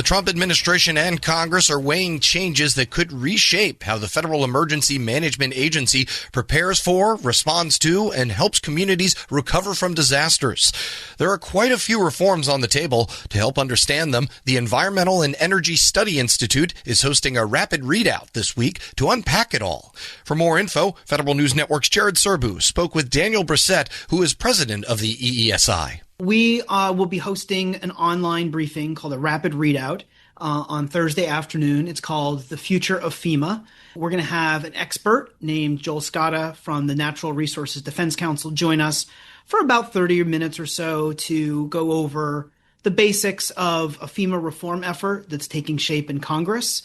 Trump administration and Congress are weighing changes that could reshape how the Federal Emergency Management Agency prepares for, responds to, and helps communities recover from disasters. There are quite a few reforms on the table. To help understand them, the Environmental and Energy Study Institute is hosting a Rapid Readout this week to unpack it all. For more info, Federal News Network's Jared Serbu spoke with Daniel Bresette, who is president of the EESI. We will be hosting an online briefing called a Rapid Readout on Thursday afternoon. It's called The Future of FEMA. We're going to have an expert named Joel Scotta from the Natural Resources Defense Council join us for about 30 minutes or so to go over the basics of a FEMA reform effort that's taking shape in Congress,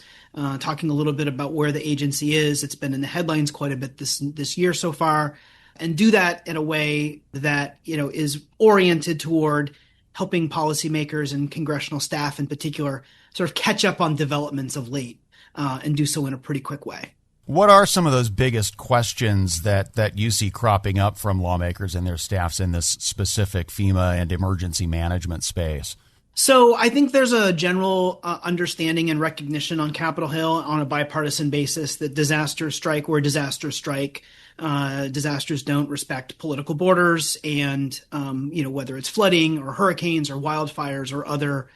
talking a little bit about where the agency is. It's been in the headlines quite a bit this year so far. And do that in a way that, is oriented toward helping policymakers and congressional staff in particular sort of catch up on developments of late and do so in a pretty quick way. What are some of those biggest questions that you see cropping up from lawmakers and their staffs in this specific FEMA and emergency management space? So I think there's a general understanding and recognition on Capitol Hill on a bipartisan basis that disasters strike where disasters strike. Disasters don't respect political borders, and whether it's flooding or hurricanes or wildfires or other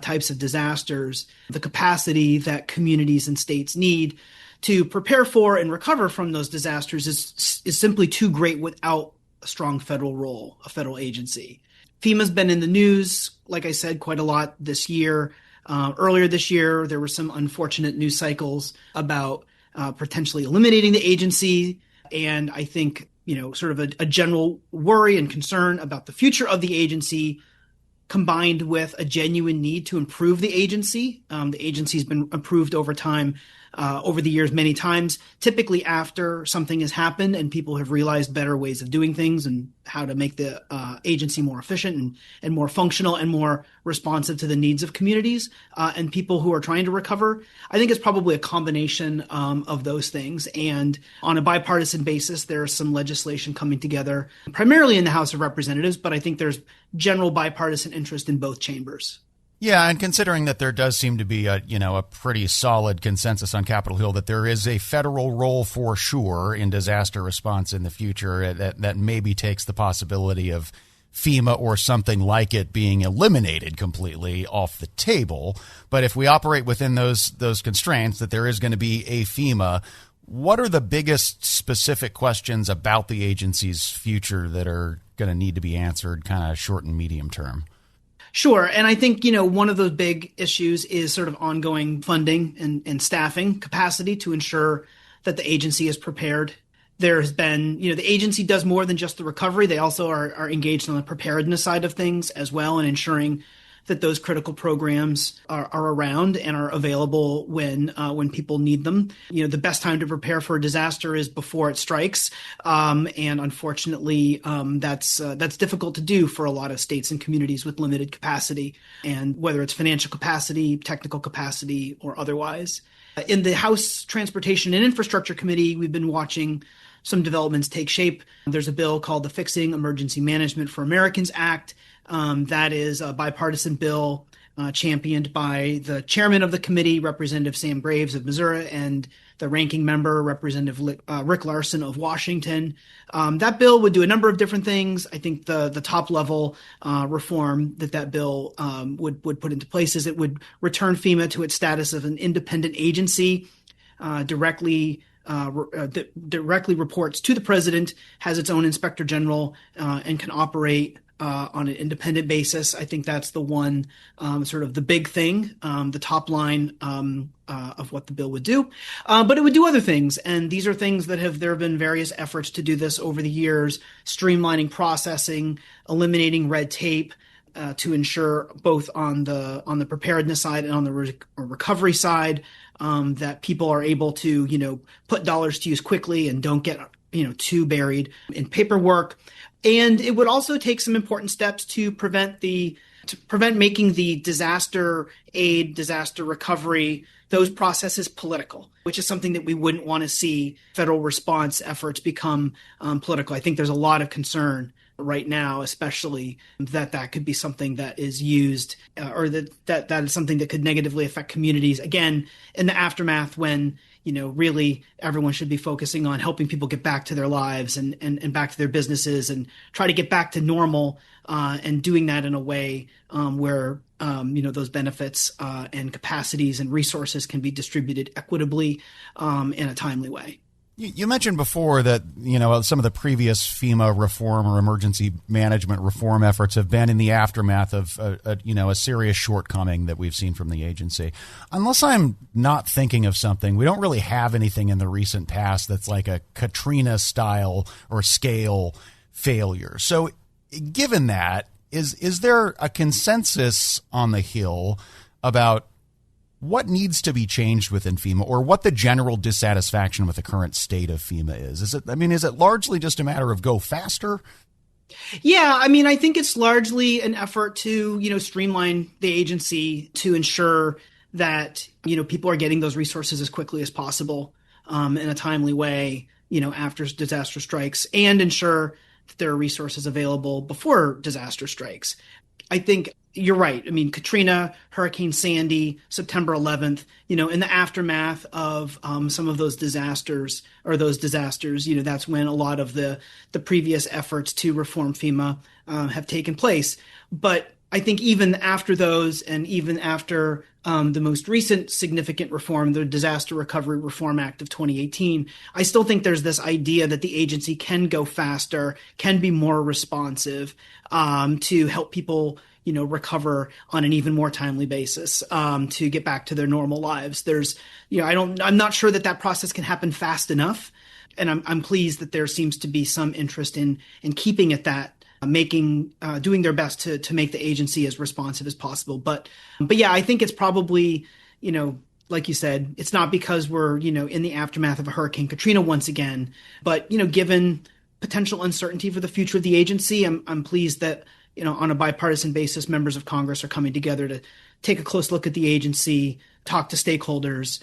types of disasters, the capacity that communities and states need to prepare for and recover from those disasters is simply too great without a strong federal role, a federal agency. FEMA's been in the news, like I said, quite a lot this year. Earlier this year, there were some unfortunate news cycles about potentially eliminating the agency. And I think, sort of a general worry and concern about the future of the agency combined with a genuine need to improve the agency. The agency's been improved over time, over the years many times, typically after something has happened and people have realized better ways of doing things and how to make the agency more efficient and more functional and more responsive to the needs of communities and people who are trying to recover. I think it's probably a combination of those things. And on a bipartisan basis, there's some legislation coming together, primarily in the House of Representatives, but I think there's general bipartisan interest in both chambers. Yeah, and considering that there does seem to be a pretty solid consensus on Capitol Hill that there is a federal role for sure in disaster response in the future, that maybe takes the possibility of FEMA or something like it being eliminated completely off the table. But if we operate within those constraints, that there is going to be a FEMA, what are the biggest specific questions about the agency's future that are going to need to be answered kind of short and medium term? Sure. And I think, one of those big issues is sort of ongoing funding and staffing capacity to ensure that the agency is prepared. There has been, the agency does more than just the recovery. They also are engaged on the preparedness side of things as well, and ensuring that those critical programs are around and are available when people need them. The best time to prepare for a disaster is before it strikes. And unfortunately, that's difficult to do for a lot of states and communities with limited capacity, and whether it's financial capacity, technical capacity, or otherwise. In the House Transportation and Infrastructure Committee, we've been watching some developments take shape. There's a bill called the Fixing Emergency Management for Americans Act. That is a bipartisan bill championed by the chairman of the committee, Representative Sam Graves of Missouri, and the ranking member, Representative Rick Larson of Washington. That bill would do a number of different things. I think the top level reform that bill would put into place is it would return FEMA to its status of an independent agency, directly reports to the president, has its own inspector general, and can operate on an independent basis. I think that's the one sort of the big thing, the top line of what the bill would do. But it would do other things. And these are things that there have been various efforts to do this over the years, streamlining processing, eliminating red tape, to ensure both on the preparedness side and on the recovery side that people are able to, put dollars to use quickly and don't get, too buried in paperwork. And it would also take some important steps to prevent making the disaster aid, disaster recovery, those processes political, which is something that we wouldn't want to see federal response efforts become political. I think there's a lot of concern right now, especially that could be something that is used or that is something that could negatively affect communities. Again, in the aftermath when, really everyone should be focusing on helping people get back to their lives and back to their businesses and try to get back to normal and doing that in a way where, those benefits and capacities and resources can be distributed equitably in a timely way. You mentioned before that, some of the previous FEMA reform or emergency management reform efforts have been in the aftermath of, a serious shortcoming that we've seen from the agency. Unless I'm not thinking of something, we don't really have anything in the recent past that's like a Katrina style or scale failure. So given that, is there a consensus on the Hill about what needs to be changed within FEMA, or what the general dissatisfaction with the current state of FEMA is? Is it largely just a matter of go faster? Yeah, I think it's largely an effort to, streamline the agency to ensure that, people are getting those resources as quickly as possible in a timely way, after disaster strikes, and ensure that there are resources available before disaster strikes. I think you're right. Katrina, Hurricane Sandy, September 11th, in the aftermath of some of those disasters, that's when a lot of the previous efforts to reform FEMA have taken place. But I think even after those, and even after the most recent significant reform, the Disaster Recovery Reform Act of 2018, I still think there's this idea that the agency can go faster, can be more responsive to help people recover on an even more timely basis to get back to their normal lives. I'm not sure that process can happen fast enough. And I'm pleased that there seems to be some interest in keeping at that, doing their best to make the agency as responsive as possible. But yeah, I think it's probably, like you said, it's not because we're, in the aftermath of a Hurricane Katrina once again, but, given potential uncertainty for the future of the agency, I'm pleased that, on a bipartisan basis, members of Congress are coming together to take a close look at the agency, talk to stakeholders,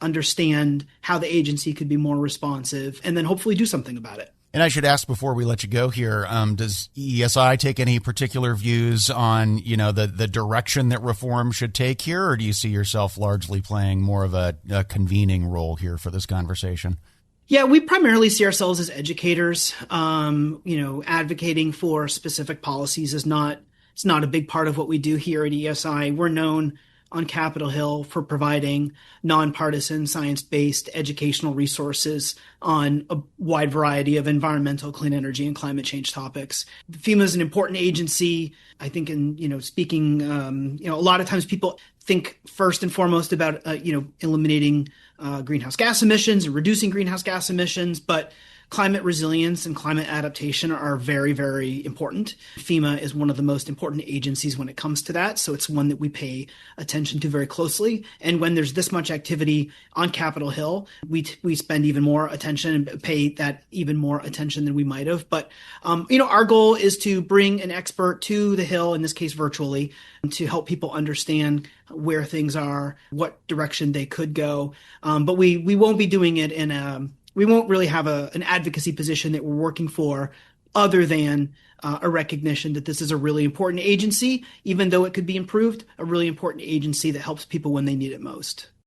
understand how the agency could be more responsive, and then hopefully do something about it. And I should ask before we let you go here, does EESI take any particular views on, the direction that reform should take here, or do you see yourself largely playing more of a convening role here for this conversation? Yeah, we primarily see ourselves as educators. Advocating for specific policies it's not a big part of what we do here at EESI. We're known on Capitol Hill for providing nonpartisan, science-based educational resources on a wide variety of environmental, clean energy, and climate change topics. FEMA is an important agency. I think speaking, a lot of times people think first and foremost about, eliminating greenhouse gas emissions and reducing greenhouse gas emissions, but climate resilience and climate adaptation are very, very important. FEMA is one of the most important agencies when it comes to that, so it's one that we pay attention to very closely. And when there's this much activity on Capitol Hill, we spend even more attention and pay that even more attention than we might have. But, our goal is to bring an expert to the Hill, in this case virtually, to help people understand where things are, what direction they could go. But we won't be doing it we won't really have an advocacy position that we're working for other than a recognition that this is a really important agency, even though it could be improved, a really important agency that helps people when they need it most.